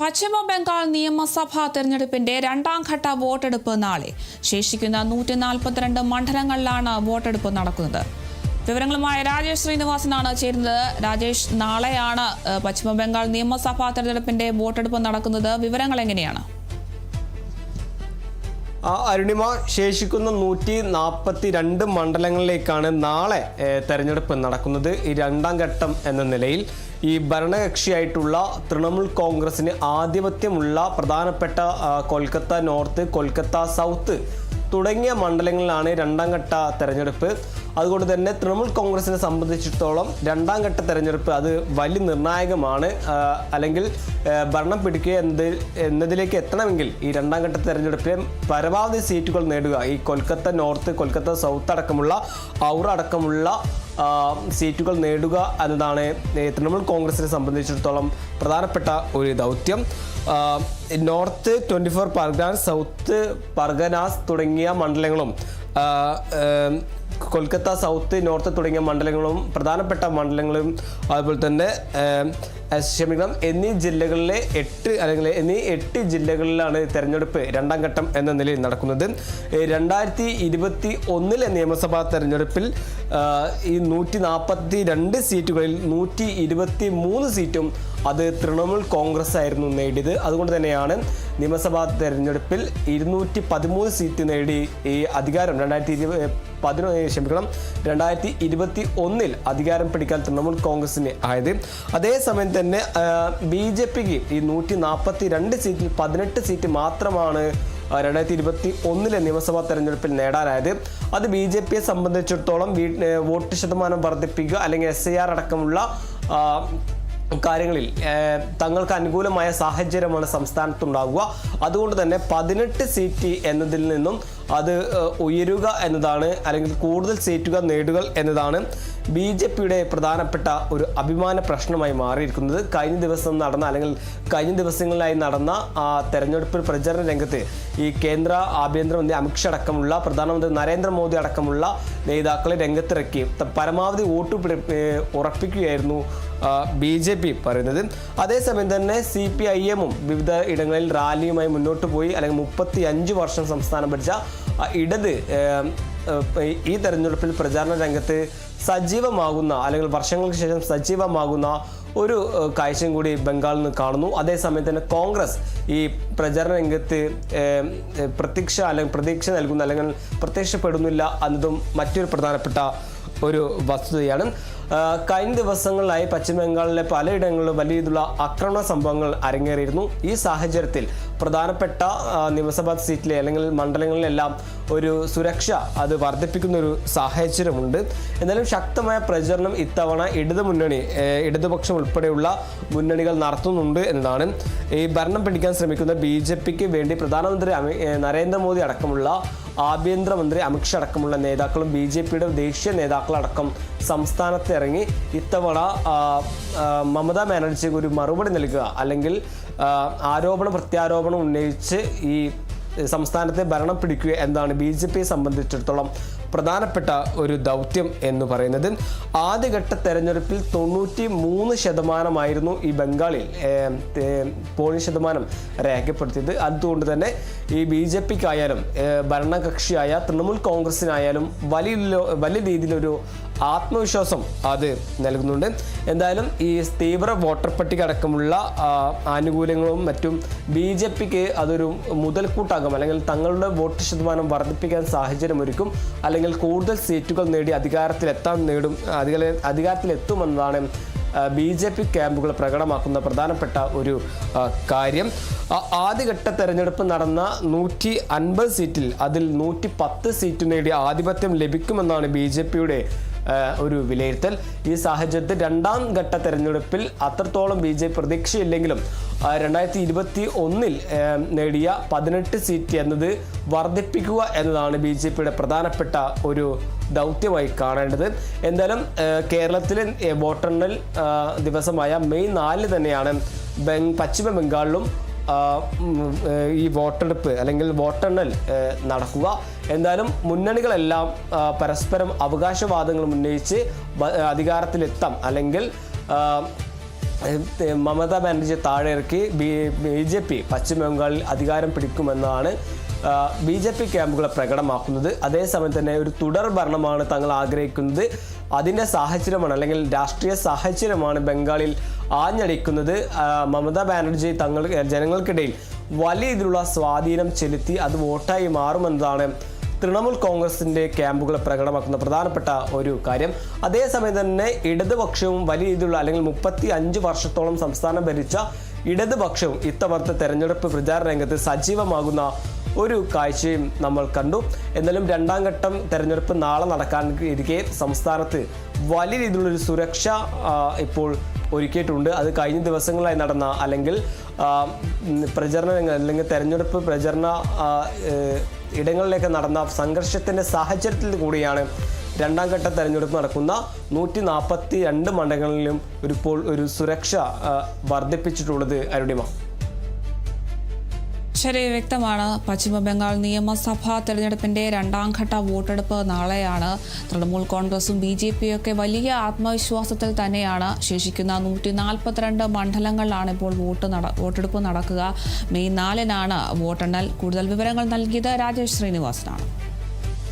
പശ്ചിമ ബംഗാൾ നിയമസഭാ തെരഞ്ഞെടുപ്പിന്റെ രണ്ടാം ഘട്ട വോട്ടെടുപ്പ് നാളെ. ശേഷിക്കുന്ന 142 മണ്ഡലങ്ങളിലാണ് വോട്ടെടുപ്പ് നടക്കുന്നത്. വിവരങ്ങളുമായി രാജേഷ് ശ്രീനിവാസനാണ് ചേരുന്നത്. രാജേഷ്, നാളെയാണ് പശ്ചിമ ബംഗാൾ നിയമസഭാ തെരഞ്ഞെടുപ്പിന്റെ വോട്ടെടുപ്പ് നടക്കുന്നത്. വിവരങ്ങൾ എങ്ങനെയാണ്? അരുണിമ, ശേഷിക്കുന്ന 142 മണ്ഡലങ്ങളിലേക്കാണ് നാളെ തെരഞ്ഞെടുപ്പ് നടക്കുന്നത്. ഈ രണ്ടാം ഘട്ടം എന്ന നിലയിൽ ഈ ഭരണകക്ഷിയായിട്ടുള്ള തൃണമൂൽ കോൺഗ്രസിന് ആധിപത്യമുള്ള പ്രധാനപ്പെട്ട കൊൽക്കത്ത നോർത്ത്, കൊൽക്കത്ത സൗത്ത് തുടങ്ങിയ മണ്ഡലങ്ങളിലാണ് രണ്ടാം ഘട്ട തെരഞ്ഞെടുപ്പ്. അതുകൊണ്ട് തന്നെ തൃണമൂൽ കോൺഗ്രസിനെ സംബന്ധിച്ചിടത്തോളം രണ്ടാം ഘട്ട തെരഞ്ഞെടുപ്പ് അത് വലിയ നിർണായകമാണ്. അല്ലെങ്കിൽ ഭരണം പിടിക്കുക എന്നതിലേക്ക് എത്തണമെങ്കിൽ ഈ രണ്ടാം ഘട്ട തെരഞ്ഞെടുപ്പിൽ പരമാവധി സീറ്റുകൾ നേടുക, ഈ കൊൽക്കത്ത നോർത്ത്, കൊൽക്കത്ത സൗത്ത് അടക്കമുള്ള ഔറ അടക്കമുള്ള സീറ്റുകൾ നേടുക എന്നതാണ് തൃണമൂൽ കോൺഗ്രസിനെ സംബന്ധിച്ചിടത്തോളം പ്രധാനപ്പെട്ട ഒരു ദൗത്യം. നോർത്ത് 24 പർഗാനാസ്, സൗത്ത് പർഗനാസ് തുടങ്ങിയ മണ്ഡലങ്ങളും കൊൽക്കത്ത സൗത്ത്, നോർത്ത് തുടങ്ങിയ മണ്ഡലങ്ങളും പ്രധാനപ്പെട്ട മണ്ഡലങ്ങളും അതുപോലെ തന്നെ എന്നീ ജില്ലകളിലെ 8 ജില്ലകളിലാണ് തെരഞ്ഞെടുപ്പ് രണ്ടാം ഘട്ടം എന്ന നിലയിൽ നടക്കുന്നത്. 2021 നിയമസഭാ തെരഞ്ഞെടുപ്പിൽ ഈ 142 സീറ്റുകളിൽ 123 സീറ്റും അത് തൃണമൂൽ കോൺഗ്രസ് ആയിരുന്നു നേടിയത്. അതുകൊണ്ട് തന്നെയാണ് നിയമസഭാ തെരഞ്ഞെടുപ്പിൽ 213 സീറ്റ് നേടി ഈ അധികാരം 2021 അധികാരം പിടിക്കാൻ തൃണമൂൽ കോൺഗ്രസിന് ആയത്. അതേസമയം തന്നെ BJPക്ക് ഈ 142 സീറ്റിൽ 18 സീറ്റ് മാത്രമാണ് 2021 നിയമസഭാ തെരഞ്ഞെടുപ്പിൽ നേടാനായത്. അത് BJPയെ സംബന്ധിച്ചിടത്തോളം വോട്ട് ശതമാനം വർദ്ധിപ്പിക്കുക അല്ലെങ്കിൽ SIR അടക്കമുള്ള കാര്യങ്ങളിൽ തങ്ങൾക്ക് അനുകൂലമായ സാഹചര്യമാണ് സംസ്ഥാനത്തുണ്ടാകുക. അതുകൊണ്ട് തന്നെ 18 സീറ്റ് എന്നതിൽ നിന്നും അത് ഉയരുക എന്നതാണ്, അല്ലെങ്കിൽ കൂടുതൽ സീറ്റുകൾ നേടുക എന്നതാണ് BJPയുടെ പ്രധാനപ്പെട്ട ഒരു അഭിമാന പ്രശ്നമായി മാറിയിരിക്കുന്നത്. കഴിഞ്ഞ ദിവസങ്ങളിലായി നടന്ന തെരഞ്ഞെടുപ്പ് പ്രചരണ രംഗത്ത് ഈ കേന്ദ്ര ആഭ്യന്തരമന്ത്രി അമിത്ഷാ അടക്കമുള്ള, പ്രധാനമന്ത്രി നരേന്ദ്രമോദി അടക്കമുള്ള നേതാക്കളെ രംഗത്തിറക്കി പരമാവധി വോട്ട് ഉറപ്പിക്കുകയായിരുന്നു BJP പറയുന്നത്. അതേസമയം തന്നെ CPIM വിവിധ ഇടങ്ങളിൽ റാലിയുമായി മുന്നോട്ട് പോയി. അല്ലെങ്കിൽ 35 വർഷം സംസ്ഥാനം ഭരിച്ച ഇടത് ഈ തെരഞ്ഞെടുപ്പിൽ പ്രചാരണ രംഗത്ത് സജീവമാകുന്ന, അല്ലെങ്കിൽ വർഷങ്ങൾക്ക് ശേഷം സജീവമാകുന്ന ഒരു കാഴ്ചയും കൂടി ബംഗാളിൽ നിന്ന് കാണുന്നു. അതേസമയം തന്നെ കോൺഗ്രസ് ഈ പ്രചാരണ രംഗത്ത് പ്രതീക്ഷ നൽകുന്ന, അല്ലെങ്കിൽ പ്രത്യക്ഷപ്പെടുന്നില്ല എന്നതും മറ്റൊരു പ്രധാനപ്പെട്ട ഒരു വസ്തുതയാണ്. കഴിഞ്ഞ ദിവസങ്ങളിലായി പശ്ചിമ ബംഗാളിലെ പലയിടങ്ങളിലും വലിയ രീതിയിലുള്ള ആക്രമണ സംഭവങ്ങൾ അരങ്ങേറിയിരുന്നു. ഈ സാഹചര്യത്തിൽ പ്രധാനപ്പെട്ട നിയമസഭാ സീറ്റിലെ അല്ലെങ്കിൽ മണ്ഡലങ്ങളിലെല്ലാം ഒരു സുരക്ഷ അത് വർദ്ധിപ്പിക്കുന്ന ഒരു സാഹചര്യമുണ്ട്. എന്നാലും ശക്തമായ പ്രചരണം ഇത്തവണ ഇടതുപക്ഷം ഉൾപ്പെടെയുള്ള മുന്നണികൾ നടത്തുന്നുണ്ട് എന്നതാണ്. ഈ ഭരണം പിടിക്കാൻ ശ്രമിക്കുന്ന BJPക്ക് വേണ്ടി പ്രധാനമന്ത്രി നരേന്ദ്രമോദി അടക്കമുള്ള, ആഭ്യന്തരമന്ത്രി അമിത്ഷാ അടക്കമുള്ള നേതാക്കളും BJPയുടെ ദേശീയ നേതാക്കളടക്കം സംസ്ഥാനത്ത് ഇറങ്ങി ഇത്തവണ മമതാ ബാനർജിക്ക് ഒരു മറുപടി നൽകുക, അല്ലെങ്കിൽ പ്രത്യാരോപണം ഉന്നയിച്ച് ഈ സംസ്ഥാനത്തെ ഭരണം പിടിക്കുക എന്നതാണ് BJPയെ സംബന്ധിച്ചിടത്തോളം പ്രധാനപ്പെട്ട ഒരു ദൗത്യം എന്ന് പറയുന്നത്. ആദ്യഘട്ട തെരഞ്ഞെടുപ്പിൽ 93% ഈ ബംഗാളിൽ പോളിംഗ് ശതമാനം രേഖപ്പെടുത്തിയത്. അതുകൊണ്ട് തന്നെ ഈ BJPക്കായാലും ഭരണകക്ഷിയായ തൃണമൂൽ കോൺഗ്രസിനായാലും വലിയ രീതിയിലൊരു ആത്മവിശ്വാസം അത് നൽകുന്നുണ്ട്. എന്തായാലും ഈ തീവ്ര വോട്ടർ പട്ടിക അടക്കമുള്ള ആനുകൂല്യങ്ങളും മറ്റും BJPക്ക് അതൊരു മുതൽക്കൂട്ടാകും, അല്ലെങ്കിൽ തങ്ങളുടെ വോട്ട് ശതമാനം വർദ്ധിപ്പിക്കാൻ സാഹചര്യമൊരുക്കും, അല്ലെങ്കിൽ കൂടുതൽ സീറ്റുകൾ നേടി അധികാരത്തിലെത്തുമെന്നതാണ് BJP ക്യാമ്പുകൾ പ്രകടമാക്കുന്ന പ്രധാനപ്പെട്ട ഒരു കാര്യം. ആദ്യഘട്ട തെരഞ്ഞെടുപ്പ് നടന്ന 150 സീറ്റിൽ അതിൽ 110 സീറ്റ് നേടി ആധിപത്യം ലഭിക്കുമെന്നാണ് BJPയുടെ ഒരു വിലയിരുത്തൽ. ഈ സാഹചര്യത്തിൽ രണ്ടാം ഘട്ട തെരഞ്ഞെടുപ്പിൽ അത്രത്തോളം BJP പ്രതീക്ഷയില്ലെങ്കിലും 2021 നേടിയ 18 സീറ്റ് എന്നത് വർദ്ധിപ്പിക്കുക എന്നതാണ് BJPയുടെ പ്രധാനപ്പെട്ട ഒരു ദൗത്യമായി കാണേണ്ടത്. എന്തായാലും കേരളത്തിലെ വോട്ടെണ്ണൽ ദിവസമായ മെയ് 4 തന്നെയാണ് പശ്ചിമ ബംഗാളിലും ഈ വോട്ടെടുപ്പ് അല്ലെങ്കിൽ വോട്ടെണ്ണൽ നടക്കുക. എന്തായാലും മുന്നണികളെല്ലാം പരസ്പരം അവകാശവാദങ്ങൾ ഉന്നയിച്ച് അധികാരത്തിലെത്താം, അല്ലെങ്കിൽ മമതാ ബാനർജിയെ താഴെ ഇറക്കി BJP പശ്ചിമ ബംഗാളിൽ അധികാരം പിടിക്കുമെന്നാണ് BJP ക്യാമ്പുകളെ പ്രകടമാക്കുന്നത്. അതേസമയം തന്നെ ഒരു തുടർ ഭരണമാണ് തങ്ങൾ ആഗ്രഹിക്കുന്നത്. അതിൻ്റെ സാഹചര്യമാണ് അല്ലെങ്കിൽ രാഷ്ട്രീയ സാഹചര്യമാണ് ബംഗാളിൽ ആഞ്ഞടിക്കുന്നത്. മമതാ ബാനർജി ജനങ്ങൾക്കിടയിൽ വലിയ ഇതിലുള്ള സ്വാധീനം ചെലുത്തി അത് വോട്ടായി മാറുമെന്നതാണ് തൃണമൂൽ കോൺഗ്രസിൻ്റെ ക്യാമ്പുകളെ പ്രകടമാക്കുന്ന പ്രധാനപ്പെട്ട ഒരു കാര്യം. അതേസമയം തന്നെ ഇടതുപക്ഷവും വലിയ രീതിയിലുള്ള അല്ലെങ്കിൽ 35 വർഷത്തോളം സംസ്ഥാനം ഭരിച്ച ഇടതുപക്ഷവും ഇത്തവണത്തെ തെരഞ്ഞെടുപ്പ് പ്രചാരണ രംഗത്ത് സജീവമാകുന്ന ഒരു കാഴ്ചയും നമ്മൾ കണ്ടു. എന്നാലും രണ്ടാം ഘട്ടം തെരഞ്ഞെടുപ്പ് നാളെ നടക്കാൻ ഇരിക്കെ സംസ്ഥാനത്ത് വലിയ രീതിയിലുള്ളൊരു സുരക്ഷ ഇപ്പോൾ ഒരുക്കിയിട്ടുണ്ട്. അത് കഴിഞ്ഞ ദിവസങ്ങളായി നടന്ന അല്ലെങ്കിൽ പ്രചരണ അല്ലെങ്കിൽ തെരഞ്ഞെടുപ്പ് പ്രചരണ ഇടങ്ങളിലേക്ക് നടന്ന സംഘർഷത്തിൻ്റെ സാഹചര്യത്തിൽ കൂടിയാണ് രണ്ടാം ഘട്ട തെരഞ്ഞെടുപ്പ് നടക്കുന്ന 142 മണ്ഡലങ്ങളിലും ഇപ്പോൾ ഒരു സുരക്ഷ വർദ്ധിപ്പിച്ചിട്ടുള്ളത്. അരുണിമ. ശരി, വ്യക്തമാണ്. പശ്ചിമ ബംഗാൾ നിയമസഭാ തെരഞ്ഞെടുപ്പിന്റെ രണ്ടാം ഘട്ട വോട്ടെടുപ്പ് നാളെയാണ്. തൃണമൂൽ കോൺഗ്രസും BJPയും ഒക്കെ വലിയ ആത്മവിശ്വാസത്തിൽ തന്നെയാണ്. ശേഷിക്കുന്ന 142 മണ്ഡലങ്ങളിലാണ് ഇപ്പോൾ വോട്ടെടുപ്പ് നടക്കുക. മെയ് 4-നാണ് വോട്ടെണ്ണൽ. കൂടുതൽ വിവരങ്ങൾ നൽകിയത് രാജേഷ് ശ്രീനിവാസനാണ്.